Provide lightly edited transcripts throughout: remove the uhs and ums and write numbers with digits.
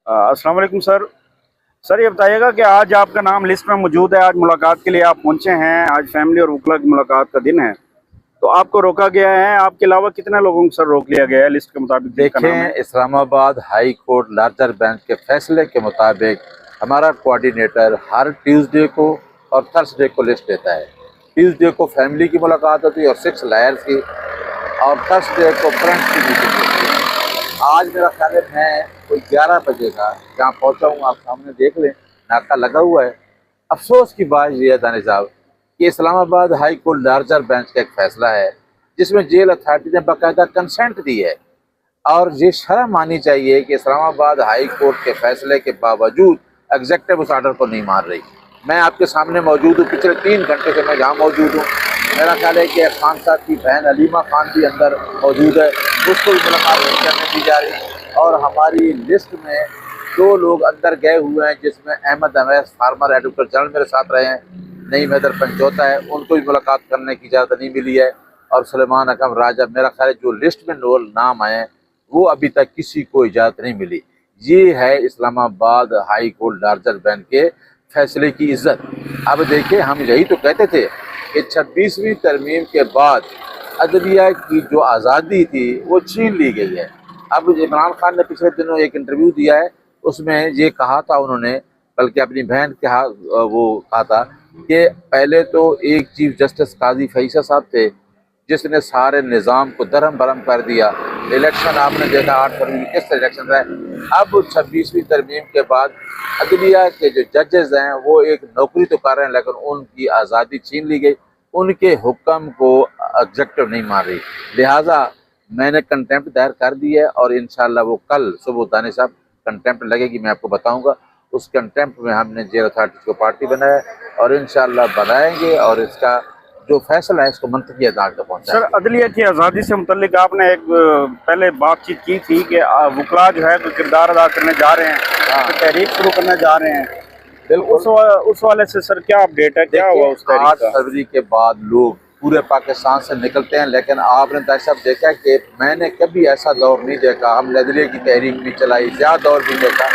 अस्सलाम वालेकुम sir. Sir ये बताइएगा कि आज आपका नाम लिस्ट में मौजूद है, आज मुलाकात के लिए आप पहुंचे हैं, आज फैमिली और वकला की मुलाकात का दिन है, तो आपको रोका गया है। आपके अलावा कितने लोगों को सर रोक लिया गया है लिस्ट के मुताबिक जिनका नाम है? देखें, Islamabad high court larger bench के फैसले के मुताबिक हमारा कोऑर्डिनेटर हर ट्यूसडे को और थर्सडे को लिस्ट देता है। ट्यूसडे को फैमिली की मुलाकात होती है और 6 लायर्स की, और थर्सडे को फ्रेंड्स की मीटिंग होती है। आज मेरा ख्याल है मैं कोई 11 बजे का जहाँ पहुँचा हूँ, आप सामने देख लें, नाका लगा हुआ है। अफसोस की बात यह है दानिश साहब कि Islamabad high court larger bench का एक फैसला है जिसमें जेल अथॉरिटी ने बाकायदा कंसेंट दी है, और ये शर्म आनी चाहिए कि इस्लामाबाद हाई कोर्ट के फैसले के बावजूद एग्जेक्टिव उस आर्डर को नहीं मान रही। मैं आपके सामने मौजूद हूँ, पिछले 3 घंटे से मैं जहाँ मौजूद हूँ। मेरा ख्याल है कि खान साहब की बहन अलीमा खान भी अंदर मौजूद है, उसको भी मुलाकात नहीं करने दी जा रही। और हमारी लिस्ट में 2 लोग अंदर गए हुए हैं जिसमें Ahmed Awais former advocate general मेरे साथ रहे हैं, नईम हैदर पंचोता है, उनको भी मुलाकात करने की इजाज़त नहीं मिली है, और सलेमान अकम राजा। मेरा ख्याल है जो लिस्ट में नाम आए हैं वो अभी तक किसी को इजाज़त नहीं मिली। ये है Islamabad high court larger bench के फैसले की इज्जत। अब देखिए, हम यही तो कहते थे कि 26वीं तरमीम के बाद अदलिया की जो आज़ादी थी वो छीन ली गई है। अब इमरान खान ने पिछले दिनों एक इंटरव्यू दिया है, उसमें ये कहा था उन्होंने, बल्कि अपनी बहन के वो कहा था कि पहले तो एक चीफ जस्टिस काजी फैसल साहब थे जिसने सारे निज़ाम को दरम बरम कर दिया। इलेक्शन आपने देखा 8 फरवरी किस तरह इलेक्शन रहे। अब 26वीं तरमीम के बाद अदलिया के जो जजेस हैं वो एक नौकरी तो कर रहे हैं, लेकिन उनकी आज़ादी छीन ली गई, उनके हुक्म को एग्जेक्टिव नहीं मान रही। लिहाजा मैंने कंटेम्प्ट दायर कर दी है, और इंशाल्लाह वो कल सुबह दानिश साहब कंटेम्प्ट लगेगी, मैं आपको बताऊंगा। उस कंटेम्प्ट में हमने जेल अथॉरिटी को पार्टी बनाया और इंशाल्लाह बनाएंगे, और इसका जो फैसला है इसको मंतकी अदालत तक पहुँचा। सर अदलिया की आज़ादी से मुतल्लिक आपने एक पहले बातचीत की थी कि वकला जो है तो किरदार अदा करने जा रहे हैं, तो तहरीक शुरू करने जा रहे हैं। बिल्कुल, उस वाले से सर क्या अपडेट है, क्या हुआ उस 8 तहरीक का? फरवरी के बाद लोग पूरे पाकिस्तान से निकलते हैं, लेकिन आपने दर्शक देखा कि मैंने कभी ऐसा दौर नहीं देखा, हम अदलिया की तहरीक भी चलाई, ज़्यादा दौर भी देखा।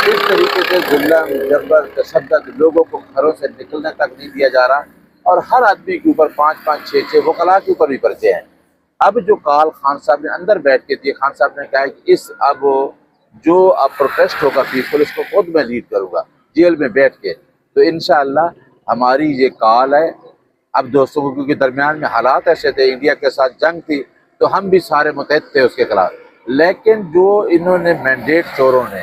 इस तरीके से जुल्म, जबर, तशद्दुद, लोगों को घरों से निकलने तक नहीं दिया जा रहा, और हर आदमी के ऊपर 5-5, 6-6 वकला के ऊपर भी पर्चे हैं। अब जो कॉल खान साहब ने अंदर बैठ के दिए, खान साहब ने कहा है कि अब प्रोटेस्ट होगा पीसफुल, इसको खुद मैं लीड करूँगा जेल में बैठ के। तो इंशाअल्लाह हमारी ये कॉल है। अब दोस्तों के दरमियान में हालात ऐसे थे, इंडिया के साथ जंग थी, तो हम भी सारे मुतहद थे उसके खिलाफ, लेकिन जो इन्होंने मैंडेट चोरों ने